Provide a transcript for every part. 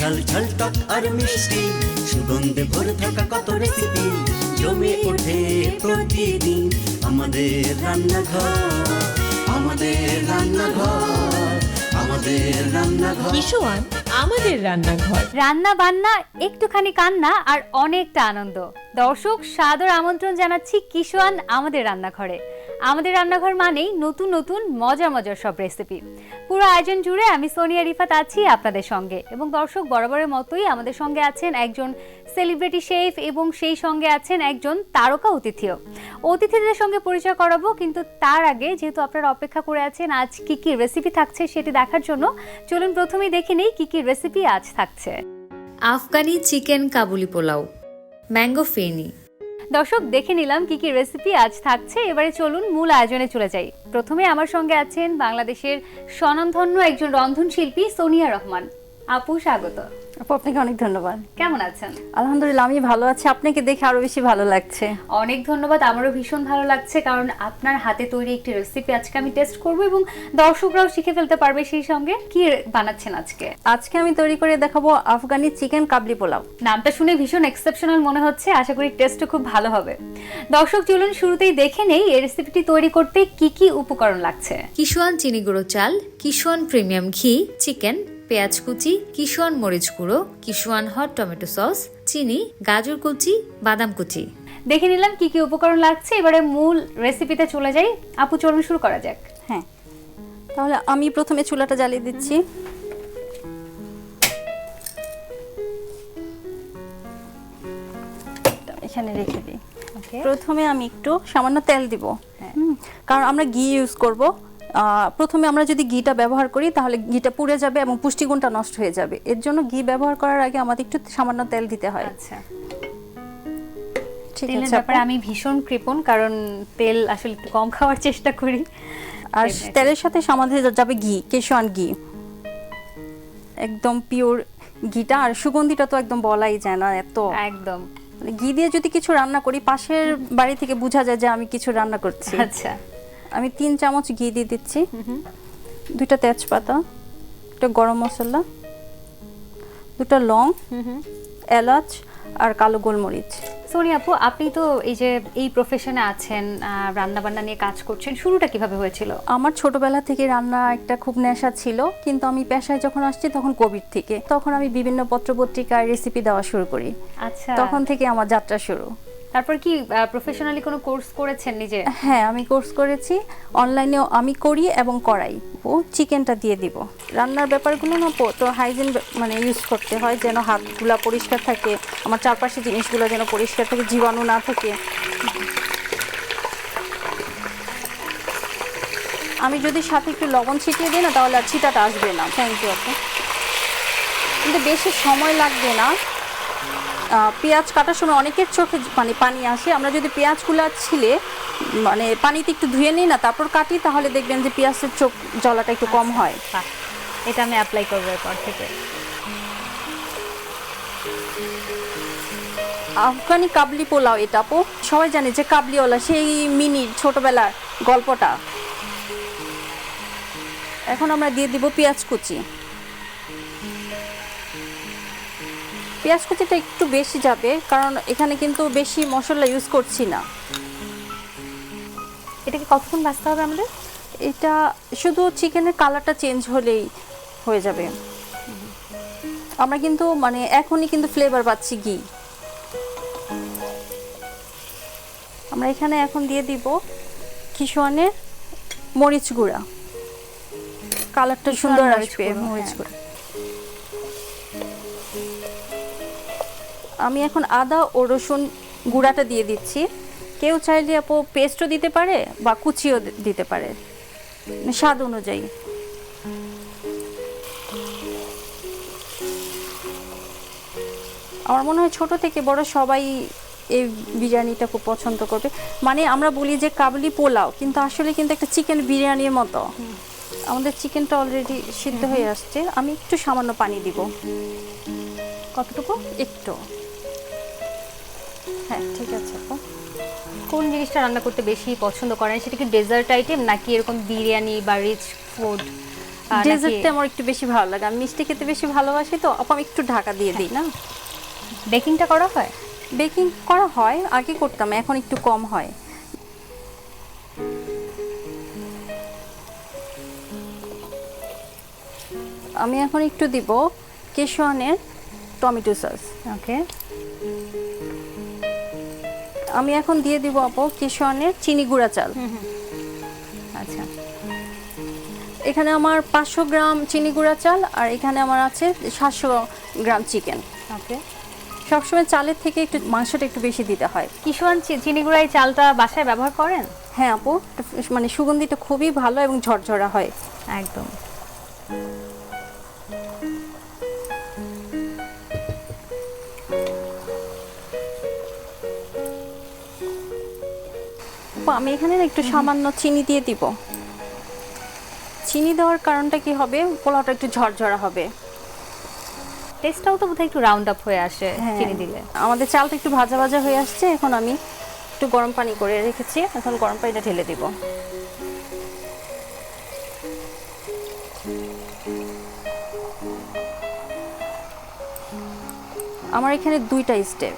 ঝাল ঝাল টক আর মিষ্টি সুগন্ধে ভরে থাকা কত রেসিপি জমে ওঠে প্রতিদিন আমাদের রান্নাঘর আমাদের রান্নাঘর আমাদের রান্নাঘর কিশোয়ান আমাদের রান্নাঘর। রান্না বান্না একটুখানি কান্না আর অনেকটা আনন্দ। দর্শক সাদর আমন্ত্রণ জানাচ্ছি কিশোয়ান আমাদের রান্নাঘরে। আমাদের রান্নাঘর মানেই নতুন নতুন মজার মজার সব রেসিপি। পুরো আয়োজন জুড়ে আমি সোনিয়া রিফাত আছি আপনাদের সঙ্গে, এবং দর্শক বরাবরের মতোই আমাদের সঙ্গে আছেন একজন সেলিব্রিটি শেফ এবং সেই সঙ্গে আছেন একজন তারকা অতিথিও। অতিথিদের সঙ্গে পরিচয় করাবো, কিন্তু তার আগে যেহেতু আপনারা অপেক্ষা করে আছেন আজ কি কি রেসিপি থাকছে সেটি দেখার জন্য, চলুন প্রথমেই দেখে নেই কি কি রেসিপি আজ থাকছে। আফগানি চিকেন কাবুলি পোলাও, ম্যাঙ্গো ফিরনি। দর্শক দেখে নিলাম কি কি রেসিপি আজ থাকছে, এবারে চলুন মূল আয়োজনে চলে যাই। প্রথমে আমার সঙ্গে আছেন বাংলাদেশের স্বনামধন্য একজন রন্ধনশিল্পী সোনিয়া রহমান। আপু স্বাগত। আপু আপনাকে অনেক ধন্যবাদ। কেমন আছেন? আলহামদুলিল্লাহ আমি ভালো আছি, আপনাকে দেখে আরো বেশি ভালো লাগছে। অনেক ধন্যবাদ, আমারও ভীষণ ভালো লাগছে, কারণ আপনার হাতে তৈরি একটি রেসিপি আজকে আমি টেস্ট করব এবং দর্শকরাও শিখে ফেলতে পারবে। সেই সঙ্গে কি বানাচ্ছেন আজকে? আজকে আমি তৈরি করে দেখাবো আফগানি চিকেন কাবলি পোলাও। নামটা শুনে ভীষণ এক্সেপশনাল মনে হচ্ছে, আশা করি টেস্টও খুব ভালো হবে। দর্শক চলুন শুরুতেই দেখে নেই এই রেসিপিটি তৈরি করতে কি কি উপকরণ লাগছে। কিশোয়ান চিনি গুঁড়ো চাল, কিশোয়ান প্রিমিয়াম ঘি, চিকেন, পেঁয়াজ কুচি, কিশোয়ান মরিচ গুঁড়ো, কিশোয়ান হট টমেটো সস, চিনি, গাজর কুচি, বাদাম কুচি। দেখে নিলাম কি কি উপকরণ লাগছে, এবারে মূল রেসিপিতে চলে যাই। আপু চলুন শুরু করা যাক। হ্যাঁ, তাহলে আমি প্রথমে চুলাটা জ্বালিয়ে দিচ্ছি। এখানে রেখে দিই। প্রথমে আমি একটু সামান্য তেল দিব, কারণ আমরা ঘি ইউজ করব। প্রথমে আমরা যদি ঘিটা ব্যবহার করি তাহলে ঘিটা পুড়ে যাবে এবং পুষ্টিগুণটা নষ্ট হয়ে যাবে। এর জন্য ঘি ব্যবহার করার আগে আমাদের একটু সামান্য তেল দিতে হয়। আচ্ছা, ঠিক তেলের আছে। ব্যাপারে আমি ভীষণ কৃপণ, কারণ তেল আসলে একটু কম খাওয়ার চেষ্টা করি। আর তেলের সাথে সামান্য যাবে ঘি, কেশওয়ান ঘি, একদম পিওর ঘিটা। আর সুগন্ধিটা তো একদম বলাই যায় না, এত একদম। মানে ঘি দিয়ে যদি কিছু রান্না করি পাশের বাড়ি থেকে বোঝা যায় যে আমি কিছু রান্না করছি। আচ্ছা, আমি 3 চামচ ঘি দিয়ে দিচ্ছি, 2টা তেজপাতা, একটা গরম মশলা, 2টা লং, এলাচ আর কালো গোলমরিচ। সোনিয়া আপু, আপনি তো এই যে এই প্রফেশনে আছেন, রান্না বান্না নিয়ে কাজ করছেন, শুরুটা কিভাবে হয়েছিল? আমার ছোটবেলা থেকে রান্না একটা খুব নেশা ছিল, কিন্তু আমি পেশায় যখন আসছি তখন কোভিড থেকে, তখন আমি বিভিন্ন পত্রপত্রিকায় রেসিপি দেওয়া শুরু করি। আচ্ছা, তখন থেকে আমার যাত্রা শুরু। তারপর কি প্রফেশনালি কোনো কোর্স করেছেন নিজে? হ্যাঁ, আমি কোর্স করেছি, অনলাইনেও আমি করি এবং করাই। ও চিকেনটা দিয়ে দিব। রান্নার ব্যাপারগুলো না তো হাইজিন মানে ইউজ করতে হয়, যেন হাতগুলো পরিষ্কার থাকে, আমার চারপাশে জিনিসগুলো যেন পরিষ্কার থাকে, জীবাণু না থাকে। আমি যদি সাথে একটু লবণ ছিটিয়ে দিই না তাহলে আর ছিটাটা আসবে না। থ্যাংক ইউ আপু। কিন্তু বেশি সময় লাগবে না। পেঁয়াজ কাটার সময় অনেকের চোখে মানে পানি আসে, আমরা যদি পেঁয়াজগুলো ছিলে মানে পানিতে একটু ধুয়ে নিই না তারপর কাটি, তাহলে দেখবেন যে পেঁয়াজের চোখ জ্বলাটা একটু কম হয়। এটা আমি অ্যাপ্লাই করবো এরপর থেকে। আফগানি কাবলি পোলাও, এটা আপু সবাই জানে যে কাবলিওয়ালা সেই মিনি ছোটবেলার গল্পটা। এখন আমরা দিয়ে দিব পেঁয়াজ কুচি। পেঁয়াজ কুচিটা একটু বেশি যাবে, কারণ এখানে কিন্তু বেশি মশলা ইউজ করছি না। এটাকে কতক্ষণ ভাজতে হবে আমাদের? এটা শুধু চিকেনের কালারটা চেঞ্জ হলেই হয়ে যাবে। আমরা কিন্তু মানে এখনই কিন্তু ফ্লেভার পাচ্ছি ঘি। আমরা এখানে এখন দিয়ে দিব কিশোয়ানের মরিচ গুঁড়া, কালারটা সুন্দর আসবে। মরিচ গুঁড়া আমি এখন আদা ও রসুন গুঁড়াটা দিয়ে দিচ্ছি। কেউ চাইলে আপু পেস্টও দিতে পারে বা কুচিও দিতে পারে, স্বাদ অনুযায়ী। আমার মনে হয় ছোট থেকে বড় সবাই এই বিরিয়ানিটা খুব পছন্দ করবে। মানে আমরা বলি যে কাবলি পোলাও, কিন্তু আসলে কিন্তু একটা চিকেন বিরিয়ানির মতো। আমাদের চিকেনটা অলরেডি সিদ্ধ হয়ে আসছে, আমি একটু সামান্য পানি দিব। কতটুকু? একটু। হ্যাঁ, ঠিক আছে আপু। কোন জিনিসটা রান্না করতে বেশি পছন্দ করেন? সেটা কি ডেজার্ট আইটেম নাকি এরকম বিরিয়ানি বা রিচ ফুড? ডেজার্টটা আমার একটু বেশি ভালো লাগে, আমি মিষ্টি খেতে বেশি ভালোবাসি, তো আপু আমি একটু ঢাকা দিয়ে দিই না। বেকিংটা করা হয়? বেকিং করা হয়, আগে করতাম, এখন একটু কম হয়। আমি এখন একটু দিব কেশওয়ানের টমেটো সস। ওকে। আমি এখন দিয়ে দিব আপু কেশওয়ানের চিনি গুঁড়া চাল। আচ্ছা, এখানে আমার 500 গ্রাম চিনি গুঁড়া চাল, আর এখানে আমার আছে 700 গ্রাম চিকেন। ওকে। সবসময় চালের থেকে একটু মাংসটা একটু বেশি দিতে হয়। কিশোয়ান চিনি গুঁড়া এই চালটা বাসায় ব্যবহার করেন? হ্যাঁ আপু, মানে সুগন্ধিটা খুবই ভালো এবং ঝরঝরা হয়। একদম। আপু আমি এখানে না একটু সামান্য চিনি দিয়ে দিব। চিনি দেওয়ার কারণটা কি হবে, পোলাওটা একটু ঝরঝরা হবে। টেস্টটাও তো বোধহয় একটু রাউন্ড আপ হয়ে আসে হ্যাঁ, চিনি দিলে। আমাদের চালটা একটু ভাজা ভাজা হয়ে আসছে, এখন আমি একটু গরম পানি করে রেখেছি, এখন গরম পানিটা ঢেলে দিব। আমার এখানে 2টা স্টেপ,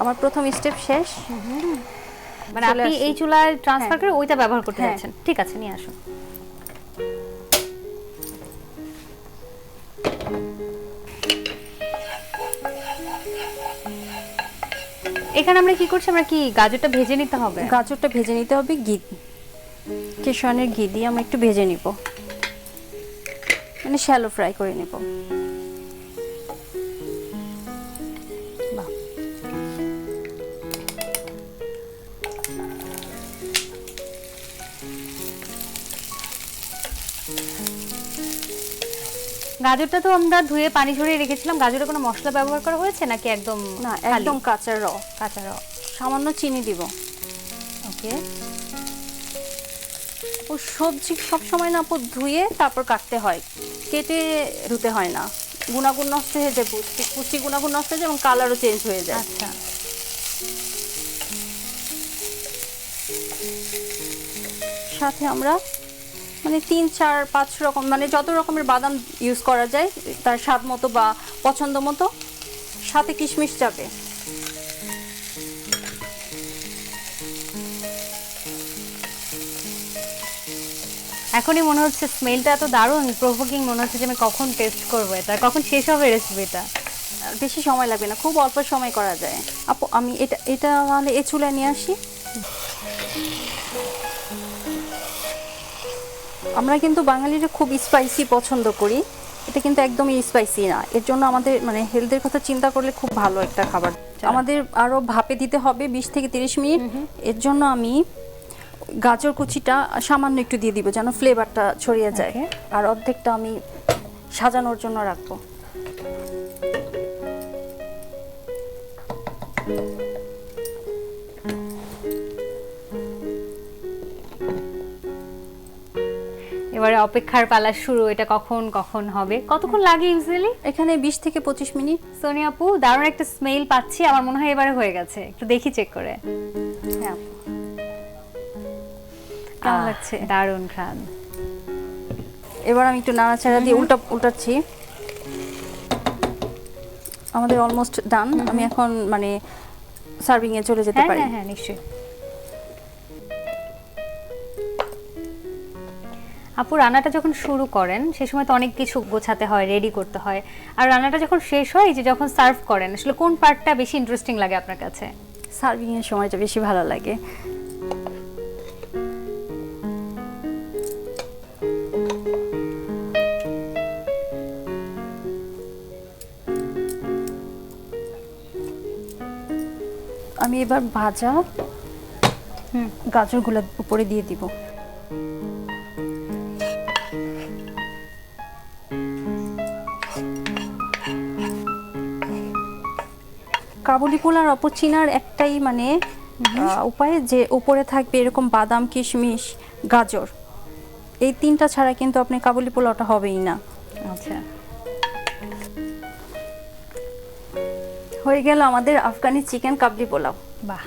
আমার প্রথম স্টেপ শেষ। মানে চলে আপনি আসছি। এই চুলায় ট্রান্সফার হ্যাঁ। করে ওইটা ব্যবহার করতে হ্যাঁ। যাচ্ছেন? ঠিক আছে, নিয়ে আসুন। এখানে আমরা কি করছি, আমরা কি গাজরটা ভেজে নিতে হবে? গাজরটা ভেজে নিতে হবে ঘি, কেশওয়ানের ঘি দিয়ে আমরা একটু ভেজে নিব, মানে শ্যালো ফ্রাই করে নিব। বাহ। গাজরটা তো আমরা ধুয়ে পানি ঝরিয়ে রেখেছিলাম, গাজরে কোনো মশলা ব্যবহার করা হয়েছে নাকি একদম না, খালি? একদম কাঁচা র। কাঁচা র। সামান্য চিনি দিব। ওকে। ও সবজি সব সময় না আপু ধুয়ে তারপর কাটতে হয়, কেটে ধুতে হয় না, গুণাগুণ নষ্ট হয়ে যায়, পুষ্টি গুণাগুণ নষ্ট হয়ে যায় এবং কালারও চেঞ্জ হয়ে যায়। আচ্ছা। সাথে আমরা মানে 3, 4, 5 রকম, মানে যত রকমের বাদাম ইউজ করা যায় তার স্বাদ মতো বা পছন্দ মতো, সাথে কিশমিশ যাবে। এখনই মনে হচ্ছে স্মেলটা এত দারুণ প্রভোকিং, মনে হচ্ছে যে আমি কখন টেস্ট করবো এটা, কখন শেষ হবে রেসিপিটা। বেশি সময় লাগবে না, খুব অল্প সময় করা যায়। আপু আমি এটা মানে এই চুলায় নিয়ে আসি। আমরা কিন্তু বাঙালিরা খুব স্পাইসি পছন্দ করি, এটা কিন্তু একদমই স্পাইসি না, এর জন্য আমাদের মানে হেলথের কথা চিন্তা করলে খুব ভালো একটা খাবার। আমাদের আরও ভাপে দিতে হবে 20 থেকে 30 মিনিট। এর জন্য আমি গাজর কুচিটা সামান্য একটু দিয়ে দিব যেন ফ্লেভারটা ছড়িয়ে যায়, আর অর্ধেকটা আমি সাজানোর জন্য রাখবো। এবারে অপেক্ষার পালা শুরু, এটা কখন কখন হবে? কতক্ষণ লাগে ইউজুয়ালি? এখানে 20 থেকে 25 মিনিট। সোনিয়া আপু, দারুণ একটা স্মেল পাচ্ছি, আমার মনে হয় এবারে হয়ে গেছে, একটু দেখি চেক করে। হ্যাঁ আপু, কেমন লাগছে? দারুণ ঘ্রাণ। এবার আমি একটু নাড়াচাড়া দিয়ে উল্টাচ্ছি। আমাদের অলমোস্ট ডান, আমি এখন মানে সার্ভিং এ চলে যেতে হ্যাঁ পারি। হ্যাঁ হ্যাঁ, নিশ্চয়ই। আপু রান্নাটা যখন শুরু করেন সে সময় তো অনেক কিছু গোছাতে হয়, রেডি করতে হয়, আর রান্নাটা যখন শেষ হয়, যে যখন সার্ভ করেন, আসলে কোন পার্টটা বেশি ইন্টারেস্টিং লাগে আপনার কাছে? সার্ভিং এর সময়টা বেশি ভালো লাগে। আমি এবার ভাজা গাজরগুলো উপরে দিয়ে দিব। কাবুলি পোলার অপচিনার একটাই মানে উপায়, যে উপরে থাকবে এরকম বাদাম, কিশমিশ, গাজর, এই 3টা ছাড়া কিন্তু আপনি কাবুলি পোলাওটা হবেই না। আচ্ছা, হয়ে গেল আমাদের আফগানি চিকেন কাবলি পোলাও। বাহ।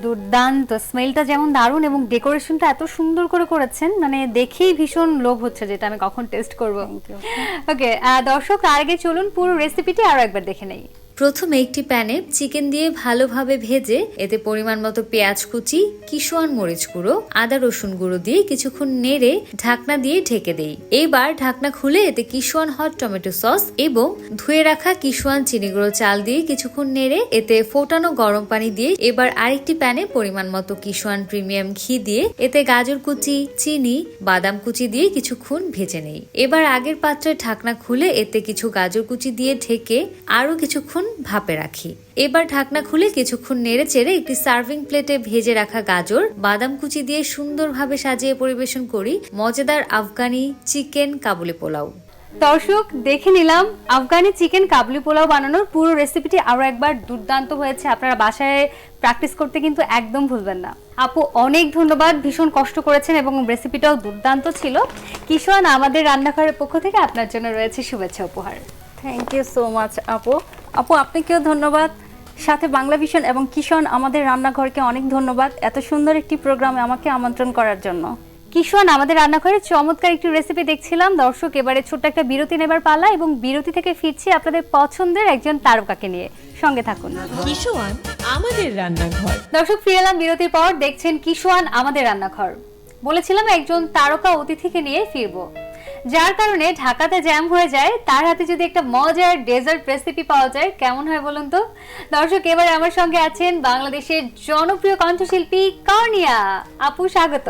দুর্দান্ত, স্মেলটা যেমন দারুণ এবং ডেকোরেশনটা এত সুন্দর করে করেছেন, মানে দেখেই ভীষণ লোভ হচ্ছে যেটা আমি কখন টেস্ট করব। ওকে দর্শক, তার আগে চলুন পুরো রেসিপিটি আরো একবার দেখে নেই। প্রথমে একটি প্যানে চিকেন দিয়ে ভালোভাবে ভেজে এতে পরিমাণ মতো পেঁয়াজ কুচি, কিশোয়ান মরিচ গুঁড়ো, আদা রসুন গুঁড়ো দিয়ে কিছুক্ষণ নেড়ে ঢাকনা দিয়ে ঢেকে দেই। এবার ঢাকনা খুলে এতে কিশোয়ান হট টমেটো সস এবং ধুয়ে রাখা কিশোয়ান চিনি গুঁড়ো চাল দিয়ে কিছুক্ষণ নেড়ে এতে ফোটানো গরম পানি দিয়ে এবার আরেকটি প্যানে পরিমাণ মতো কিশোয়ান প্রিমিয়াম ঘি দিয়ে এতে গাজর কুচি, চিনি, বাদাম কুচি দিয়ে কিছুক্ষণ ভেজে নেই। এবার আগের পাত্রে ঢাকনা খুলে এতে কিছু গাজর কুচি দিয়ে ঢেকে আরো কিছুক্ষণ ভাপে রাখি। এবার ঢাকনা খুলে কিছুক্ষণ নেড়ে চেড়ে একটি সার্ভিং প্লেটে ভেজে রাখা গাজর, বাদাম কুচি দিয়ে সুন্দরভাবে সাজিয়ে পরিবেশন করি মজাদার আফগানি চিকেন কাবুলি পোলাও। দর্শক দেখে নিলাম আফগানি চিকেন কাবুলি পোলাও বানানোর পুরো রেসিপিটি আরো একবার দুর্দান্ত হয়েছে। আপনারা বাসায় প্র্যাকটিস করতে কিন্তু একদম ভুলবেন না। আপু অনেক ধন্যবাদ, ভীষণ কষ্ট করেছেন এবং রেসিপিটাও দুর্দান্ত ছিল। কিশোয়ান আমাদের রান্নাঘরের পক্ষ থেকে আপনার জন্য রয়েছে শুভেচ্ছা উপহার। থ্যাংক ইউ সো মাচ আপু। আপু আপনাকেও ধন্যবাদ, সাথে বাংলা ভিশন এবং কিশোয়ান আমাদের রান্নাঘরকে অনেক ধন্যবাদ এত সুন্দর একটি প্রোগ্রামে আমাকে আমন্ত্রণ করার জন্য। কিশোয়ান আমাদের রান্নাঘরে চমৎকার একটি রেসিপি দেখছিলাম। দর্শক এবারে ছোট্ট একটা বিরতি নেবার পালা এবং বিরতি থেকে ফিরছি আপনাদের পছন্দের একজন তারকাকে নিয়ে। সঙ্গে থাকুন। কিশোয়ান আমাদের রান্নাঘর। দর্শক ফিরে এলাম বিরতির পর, দেখছেন কিশোয়ান আমাদের রান্নাঘর। বলেছিলাম একজন তারকা অতিথিকে নিয়ে ফিরবো, যার কারণে ঢাকাতে জ্যাম হয়ে যায়। তার হাতে যদি একটা মজার ডেজার্ট রেসিপি পাওয়া যায় কেমন হয় বলুন তো। দর্শক এবার আমার সঙ্গে আছেন বাংলাদেশের জনপ্রিয় কণ্ঠশিল্পী কর্নিয়া আপু, স্বাগত।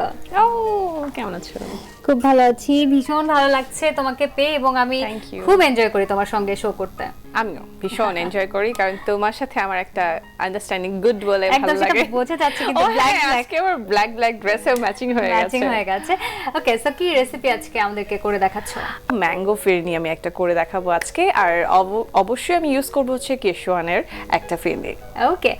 কেমন আছো? খুব ভালো আছি, ভীষণ ভালো লাগছে তোমাকে পেয়ে এবং আমি Thank you. খুব এনজয় করি তোমার সঙ্গে শো করতে। আমিও ভীষণ এনজয় করি, কারণ তোমার সাথে আমার একটা আন্ডারস্ট্যান্ডিং গুড বলে একদম ভালো সেটা লাগে। বোঝা যাচ্ছে, কিন্তু ও ব্ল্যাক হ্যাঁ, ব্ল্যাক আজকে আমার ব্ল্যাক ড্রেসে ম্যাচিং হয়ে ম্যাচিং গেছে। হয়ে গেছে। ওকে, সো কি রেসিপি আজকে আমাদেরকে করে দেখাচ্ছ? ম্যাঙ্গো ফিরনি আমি একটা করে দেখাবো আজকে, আর অবশ্যই আমি ইউজ করব হচ্ছে কিশোয়ানের একটা ফিরনি। ওকে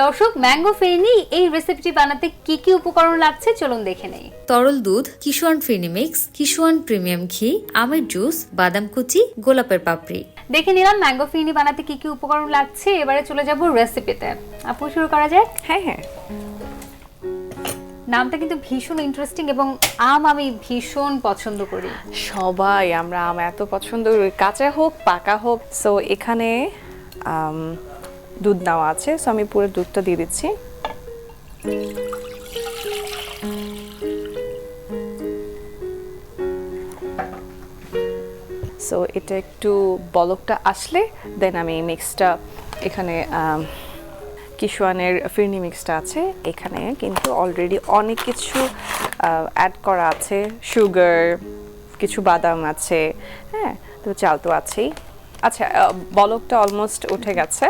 দর্শক, ম্যাঙ্গো ফিরনি এই রেসিপিটি বানাতে কি কি উপকরণ লাগছে চলুন দেখে নেই। তরল দুধ, কিশোয়ান ফিরনি মিক্স, কিশোয়ান প্রিমিয়াম ঘি, আমের জুস, বাদাম কুচি, গোলাপের পাপড়ি। দেখে নিলাম ম্যাঙ্গো ফিরনি বানাতে কি কি উপকরণ লাগছে। এবারে চলে যাব রেসিপিতে। আপু শুরু করা যায়? হ্যাঁ হ্যাঁ, নামটা কিন্তু ভীষণ ইন্টারেস্টিং এবং আম আমি ভীষণ পছন্দ করি। সবাই আমরা আম এত পছন্দ করি, কাঁচা হোক পাকা হোক। সো এখানে দুধ নেওয়া আছে, সো আমি পুরো দুধটা দিয়ে দিচ্ছি। সো এটা একটু বলকটা আসলে দেন আমি মিক্সটা এখানে কিশোয়ানের ফিরনি মিক্সটা আছে, এখানে কিন্তু অলরেডি অনেক কিছু অ্যাড করা আছে, সুগার, কিছু বাদাম আছে, হ্যাঁ, তো চাল তো আছেই। আচ্ছা, বলকটা অলমোস্ট উঠে গেছে।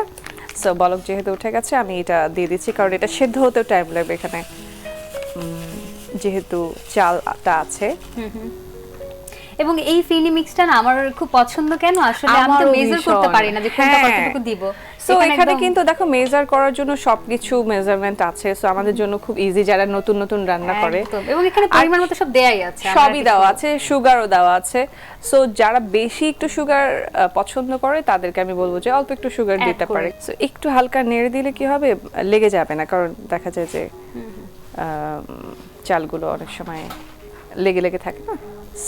সো বলক যেহেতু উঠে গেছে আমি এটা দিয়ে দিচ্ছি, কারণ এটা সেদ্ধ হতেও টাইম লাগবে এখানে, যেহেতু চালটা আছে। এবং এই ফিরনি মিক্সটা না আমার খুব পছন্দ। কেন? আসলে আমি তো আমারও মেজার করতে ভীষণ। পারি না যে কোনটা হ্যাঁ। কতটুকু দিব। সো এখানে কিন্তু দেখো মেজার করার জন্য সবকিছু মেজারমেন্ট আছে, সো আমাদের জন্য খুব ইজি যারা নতুন নতুন রান্না করে। একদম, এবং এখানে পরিমাণ মতো সব দেয়াই আছে, আমরা সবই কিছু- দেওয়া আছে, সুগারও দেওয়া আছে। সো যারা বেশি একটু সুগার পছন্দ করে তাদেরকে আমি বলবো যে অল্প একটু সুগার Add দিতে করে। পারে। সো একটু হালকা নেড়ে দিলে কি হবে, লেগে যাবে না, কারণ দেখা যায় যে চালগুলো অনেক সময় লেগে লেগে থাকে না।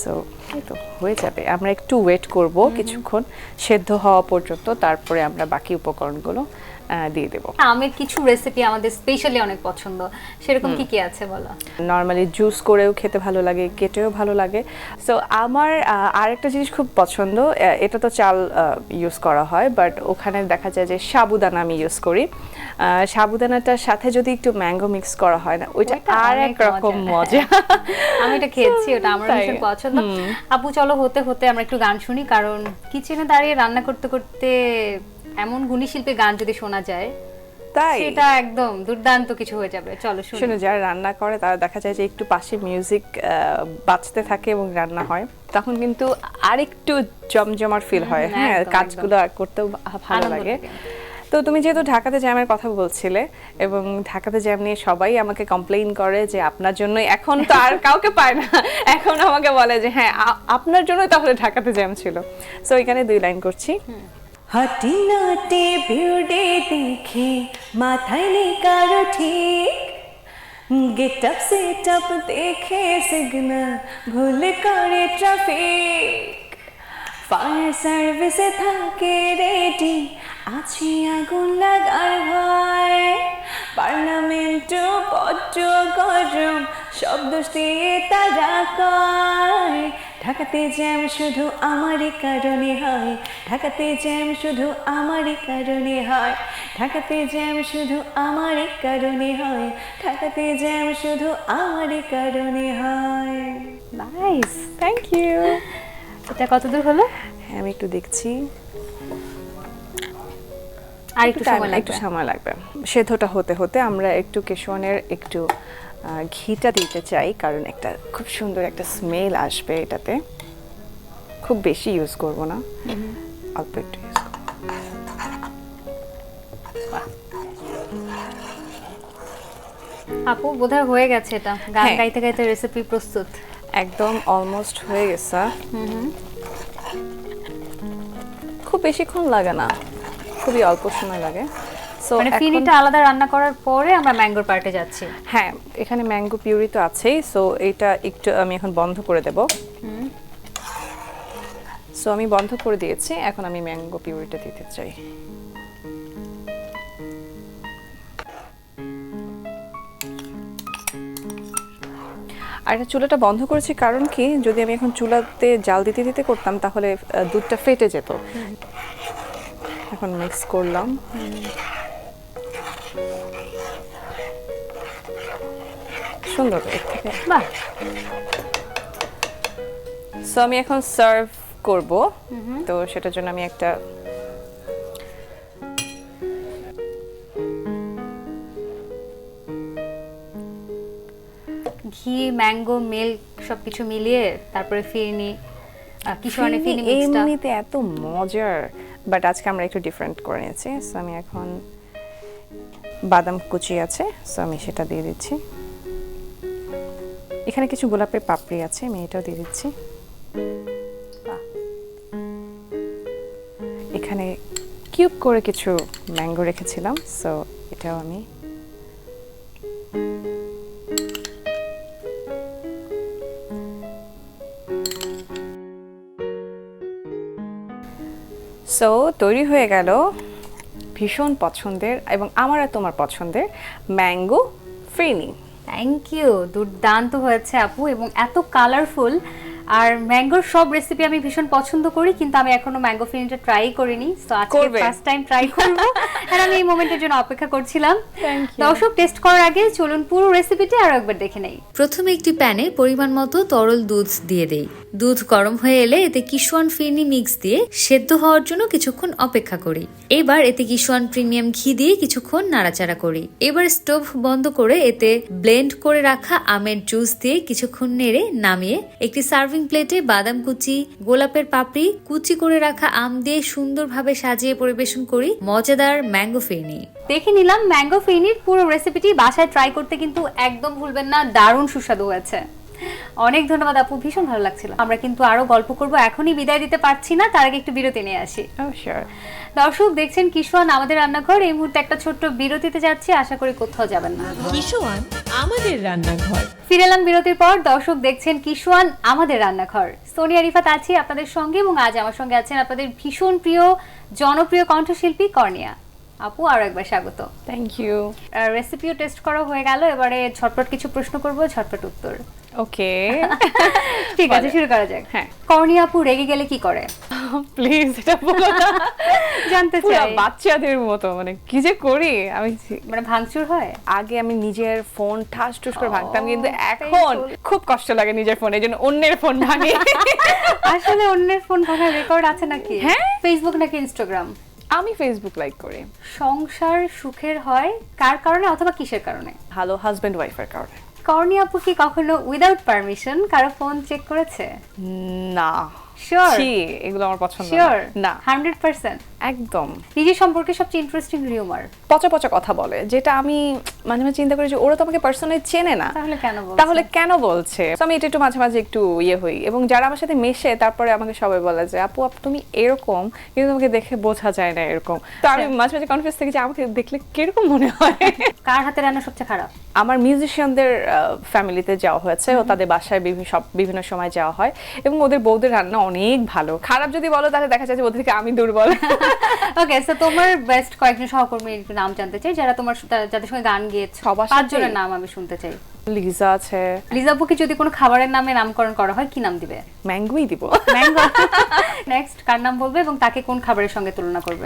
সো এই তো হয়ে যাবে। আমরা একটু ওয়েট করব কিছুক্ষণ সেদ্ধ হওয়া পর্যন্ত, তারপরে আমরা বাকি উপকরণগুলো দিয়ে দেব। আমের কিছু রেসিপি আমাদের স্পেশালি অনেক পছন্দ, সেরকম কি কি আছে বলো? নর্মালি জুস করেও খেতে ভালো লাগে, কেটেও ভালো লাগে। সো আমার আরেকটা জিনিস খুব পছন্দ, এটা তো চাল ইউজ করা হয়, বাট ওখানে দেখা যায় যে সাবুদানা আমি ইউজ করি। সাবুদানাটার সাথে যদি একটু ম্যাঙ্গো মিক্স করা হয় না, ওইটা ওইটা আর অনেক এক রকম মজা। আমি এটা খেয়েছি, ওটা আমার তাই? ভীষণ পছন্দ। আপু চলো হতে হতে আমরা একটু গান শুনি, কারণ কিচেনে দাঁড়িয়ে রান্না করতে করতে এমন গুণী শিল্পী গান যদি শোনা যায় তাই সেটা একদম দুর্দান্ত কিছু হয়ে যাবে। চলো শুনি। শুনে যারা রান্না করে তারা দেখা যায় যে একটু পাশে মিউজিক বাজতে থাকে এবং রান্না হয়, তখন কিন্তু আরেকটু জমজমার ফিল হয়। হ্যাঁ, একদম, কাজগুলো করতেও ভালো আনন্দ লাগে। লাগে। তো তুমি যেহেতু ঢাকাতে জ্যামের কথা বলছিলে, এবং ঢাকাতে জ্যাম নিয়ে সবাই আমাকে কমপ্লেইন করে যে আপনার জন্য, এখন তো আর কাউকে পায় না, এখন আমাকে বলে যে হ্যাঁ আপনার জন্য তাহলে ঢাকাতে জ্যাম ছিল। সো এখানে 2 লাইন করছি। হাঁটি নাটে বিউডে দেখে মাথায় নেই কারো ঠিক, গেট আপ সেট আপ দেখে সিগন্যাল ভুল করে ট্রাফিক, ফায়ার সার্ভিসে থাকে রেডি আছে আগুন লাগার ভয়, পার্লামেন্টও বড্ড গরম শব্দ দিয়ে তারা কয়, ঢাকাতে জ্যাম শুধু আমারই কারণে হয়, ঢাকাতে জ্যাম শুধু আমারই কারণে হয়, ঢাকাতে জ্যাম শুধু আমারই কারণে হয়, ঢাকাতে জ্যাম শুধু আমারই কারণে হয়। নাইস। Thank you. এটা কত দূর হলো? হ্যাঁ আমি একটু দেখছি, আর একটু সময় একটু লাগবে। সময় লাগবে। সেদ্ধটা হতে হতে আমরা একটু কেশওয়ানের একটু ঘিটা দিতে চাই, কারণ একটা খুব সুন্দর একটা স্মেল আসবে এটাতে। খুব বেশি ইউজ করব না, অল্প একটু ইউজ করব। আপু বোধহয় হয়ে গেছে, এটা গান হ্যাঁ। গাইতে গাইতে রেসিপি প্রস্তুত। একদম অলমোস্ট হয়ে গেছে। খুব বেশিক্ষণ লাগে না, খুবই অল্প সময় লাগে। সো মানে ফিনিটা আলাদা রান্না করার পরে আমরা ম্যাঙ্গোর পার্টে যাচ্ছি। হ্যাঁ, এখানে ম্যাঙ্গো পিউরি তো আছেই, সো এটা একটু আমি এখন বন্ধ করে দেব। সো আমি বন্ধ করে দিয়েছি, এখন আমি ম্যাঙ্গো পিউরিটা দিতে চাই। আর এটা চুলাটা বন্ধ করেছি কারণ কি, যদি আমি এখন চুলাতে জাল দিতে দিতে করতাম তাহলে দুধটা ফেটে যেত। এখন মিক্স করলাম। সুন্দর এর থেকে। বাহ, সো আমি এখন সার্ভ করব, তো সেটার জন্য আমি একটা ঘি, ম্যাঙ্গো, মিল্ক সবকিছু মিলিয়ে তারপরে ফিরনি, কিশোরনের ফিরনি মিক্সটা। এমনিতে এত মজার, বাট আজকে আমরা একটু ডিফারেন্ট করে নিয়েছি। সো আমি এখন বাদাম কুচি আছে, সো আমি সেটা দিয়ে দিচ্ছি। এখানে কিছু গোলাপের পাপড়ি আছে, আমি এটাও দিয়ে দিচ্ছি। এখানে কিউব করে কিছু ম্যাঙ্গো রেখেছিলাম, সো এটাও আমি সো তৈরি হয়ে গেল ভীষণ পছন্দের এবং আমার আর তোমার পছন্দের ম্যাঙ্গো ফিরনি। থ্যাংক ইউ, দুর্দান্ত হয়েছে আপু, এবং এত কালারফুল। আর ম্যাঙ্গোর সব রেসিপি আমি ভীষণ পছন্দ করি, কিন্তু আমি এখনো ম্যাঙ্গো ফিরনিটা ট্রাই করিনি। সো আজকে করবে? ফার্স্ট টাইম ট্রাই করব, আর আমি এই মোমেন্টের জন্য অপেক্ষা করছিলাম। Thank you. দর্শক, টেস্ট করার আগে চলুন পুরো রেসিপিটি আরো একবার দেখে নেই। প্রথমে একটি প্যানে পরিমাণ মতো তরল দুধ দিয়ে দেই। দুধ গরম হয়ে এলে এতে কিশোয়ান ফিরনি মিক্স দিয়ে সেদ্ধ হওয়ার জন্য কিছুক্ষণ অপেক্ষা করি। এবার এতে কিশোয়ান প্রিমিয়াম ঘি দিয়ে কিছুক্ষণ নাড়াচাড়া করি। এবার স্টোভ বন্ধ করে এতে ব্লেন্ড করে রাখা আমের জুস দিয়ে কিছুক্ষণ নেড়ে নামিয়ে একটি সার্ভিং প্লেটে বাদাম কুচি, গোলাপের পাপড়ি, কুচি করে রাখা আম দিয়ে সুন্দরভাবে সাজিয়ে পরিবেশন করি মজাদার ম্যাঙ্গো ফিরনি। দেখে নিলাম ম্যাঙ্গো ফিরনির পুরো রেসিপিটি, বাসায় ট্রাই করতে কিন্তু একদম ভুলবেন না, দারুণ সুস্বাদু হয়েছে। অনেক ধন্যবাদ আপু, ভীষণ ভালো লাগছিল। আমরা কিন্তু আরো গল্প করব, এখনই বিদায় দিতে পারছি না, তার আগে একটু বিরতি নিয়ে আসি। Oh, sure. দর্শক দেখছেন কিশোয়ান আমাদের রান্নাঘর। এই মুহূর্তে একটা ছোট্ট বিরতিতে যাচ্ছি, আশা করি কোথাও যাবেন না। কিশোয়ান আমাদের রান্নাঘর। ফিরে এলাম বিরতির পর। দর্শক দেখছেন কিশোয়ান আমাদের রান্নাঘর। সোনিয়া রিফাত আছি আপনাদের সঙ্গে, এবং আজ আমার সঙ্গে আছেন আপনাদের ভীষণ প্রিয় জনপ্রিয় কণ্ঠশিল্পী কর্নিয়া আপু। আরো একবার স্বাগত। Thank you. রেসিপিও টেস্ট করা হয়ে গেল, এবারে ঝটপট কিছু প্রশ্ন করব, ঝটপট উত্তর। Okay. ঠিক আছে, শুরু করা যাক। হ্যাঁ। কর্নিয়া আপু রেগে গেলে কি করে? প্লিজ এটা বলো না। জানতে পুরো চাই। বাচ্চাদের মতো, মানে কি যে করি আমি। মানে ভাঙচুর হয়? আগে আমি নিজের ফোন ঠাস ঠুস করে ভাঙতাম, কিন্তু এখন painful. খুব কষ্ট লাগে নিজের ফোনে, এই জন্য অন্যের ফোন ভাঙি। আসলে অন্যের ফোন ভাঙার রেকর্ড আছে নাকি? হ্যাঁ। ফেসবুক নাকি ইনস্টাগ্রাম? আমি ফেসবুক লাইক করি। সংসার সুখের হয় কার কারণে অথবা কিসের কারণে? ভালো হাজবেন্ড ওয়াইফের কারণে। কর্নিয়া আপু কি কখনো উইদাউট পারমিশন কারো ফোন চেক করেছে? না, শিওর? ছি, এগুলো আমার পছন্দ শিওর? না। 100%? একদম। নিজের সম্পর্কে সবচেয়ে ইন্টারেস্টিং রিউমার? পচা পচা কথা বলে, যেটা আমি মাঝে মাঝে চিন্তা করি যে ওরা তো আমাকে পার্সোনালি চেনে না, তাহলে কেন বলছে। তো আমি এটা একটু মাঝে মাঝে একটু ইয়ে হই, এবং যারা আমার সাথে মেশে তারপরে আমাকে সবাই বলে যে আপু তুমি এরকম, কিন্তু তোমাকে দেখে বোঝা যায় না এরকম। তো আমি মাঝে মাঝে কনফিউজ থাকি যে আমাকে দেখলে কিরকম মনে হয়। কার হাতে রান্না সবচেয়ে খারাপ? আমার মিউজিশিয়ানদের ফ্যামিলিতে যাওয়া হয়েছে, ও তাদের বাসায় বিভিন্ন সময় যাওয়া হয়, এবং ওদের বউদের রান্না অনেক ভালো। খারাপ যদি বলো তাহলে দেখা যায় যে ওদের থেকে আমি দুর্বল। ওকে, সো তোমার বেস্ট কয়েকজন সহকর্মীর একটু নাম জানতে চাই, যারা তোমার যাদের সঙ্গে গান গেয়েছো। সবার 5 জনের নাম আমি শুনতে চাই। লিজা আছে। লিজা আপুকে যদি কোনো খাবারের নামে নামকরণ করা হয় কি নাম দিবে? ম্যাঙ্গোই দিব। ম্যাঙ্গো। নেক্সট কার নাম বলবে এবং তাকে কোন খাবারের সঙ্গে তুলনা করবে?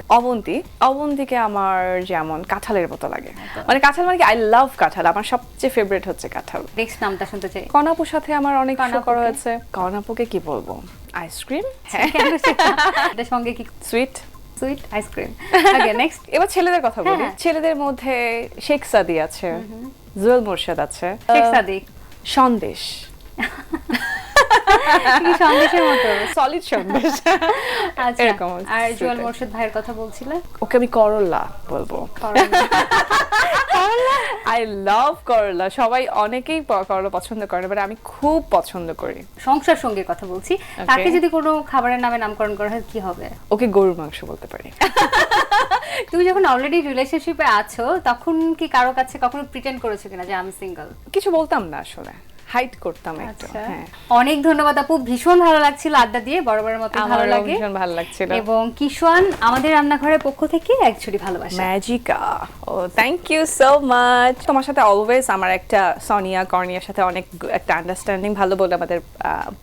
অবন্তীকে আমার যেমন কাঁঠালের মতো লাগে, মানে কাঁঠাল মানে কি, আই লাভ কাঁঠাল, আমার সবচেয়ে ফেভারিট হচ্ছে কাঁঠাল। নেক্সট নামটা শুনতে চাই। কনাপুর সাথে আমার অনেক শো করা হয়েছে। কনাপুকে কি বলবো, আইসক্রিম। হ্যাঁ, এটার সঙ্গে কি? Sweet ice cream. Okay, next. এবার ছেলেদের কথা বলি। হ্যাঁ। ছেলেদের মধ্যে শেখ সাদি আছে, জুয়েল মোরশেদ আছে, শেখ সাদিক, সন্দেশ। কি সন্দেশের মতো সলিড সন্দেশ। আচ্ছা, এরকম। আর জুয়েল মোরশেদ ভাইয়ের কথা বলছিলে? ওকে আমি করলা বলবো। আই লাভ করলা। সবাই অনেকেই করলা পছন্দ করে, বাট আমি খুব পছন্দ করি। সংসার সঙ্গীর কথা বলছি, তাকে যদি কোনো খাবারের নামে নামকরণ করা হয় কি হবে? ওকে গরুর মাংস বলতে পারি। তুমি যখন অলরেডি রিলেশনশিপে আছো তখন কি কারো কাছে কখনো প্রিটেন্ড করেছো কিনা যে আমি সিঙ্গেল? কিছু বলতাম না আসলে, হাইড করতাম একটু। হ্যাঁ, অনেক ধন্যবাদ আপু, ভীষণ ভালো লাগছিল আড্ডা দিয়ে, বরাবরের মতো ভালো লাগে। ভীষণ ভালো লাগছিল। এবং কিশোয়ান আমাদের রান্নাঘরের পক্ষ থেকে এক ছুরি ভালোবাসা। ম্যাজিকা, ও থ্যাংক ইউ সো মাচ। তোমার সাথে অলওয়েজ আমার একটা সোনিয়া কর্নিয়ার সাথে অনেক একটা আন্ডারস্ট্যান্ডিং ভালো বলে আমাদের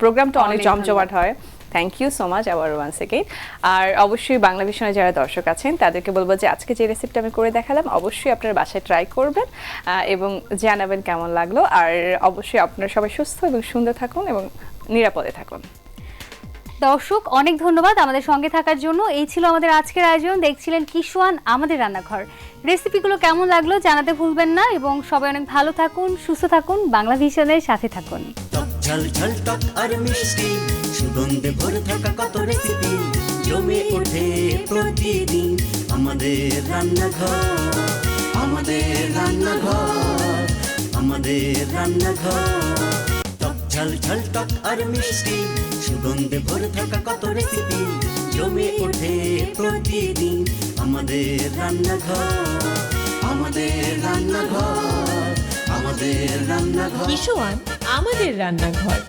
প্রোগ্রামটা অনেক জমজমাট হয়। থ্যাংক ইউ সো মাচ আবার ওয়ান্স এগেইন। আর অবশ্যই বাংলা ভিশনে যারা দর্শক আছেন তাদেরকে বলবো যে আজকে যে রেসিপিটা আমি করে দেখালাম অবশ্যই আপনারা বাসায় ট্রাই করবেন এবং জানাবেন কেমন লাগলো। আর অবশ্যই আপনারা সবাই সুস্থ এবং সুন্দর থাকুন এবং নিরাপদে থাকুন। দর্শক অনেক ধন্যবাদ আমাদের সঙ্গে থাকার জন্য। এই ছিল আমাদের আজকের আয়োজন। দেখছিলেন কিশোয়ান আমাদের রান্নাঘর। রেসিপিগুলো কেমন লাগলো জানাতে ভুলবেন না, এবং সবাই অনেক ভালো থাকুন, সুস্থ থাকুন, বাংলা ভিশনের সাথে থাকুন। ঝাল ঝাল টক আর মিষ্টি সুগন্ধে ভরে থাকা কত রেসিপি জমে ওঠে প্রতিদিন আমাদের রান্নাঘর, আমাদের রান্নাঘর, আমাদের রান্নাঘর। টক ঝাল ঝাল টক আর মিষ্টি সুগন্ধে ভরে থাকা কত রেসিপি জমে ওঠে প্রতিদিন আমাদের রান্নাঘর, আমাদের রান্নাঘর, আমাদের রান্নাঘর। কিশোয়ান আমাদের রান্নাঘর।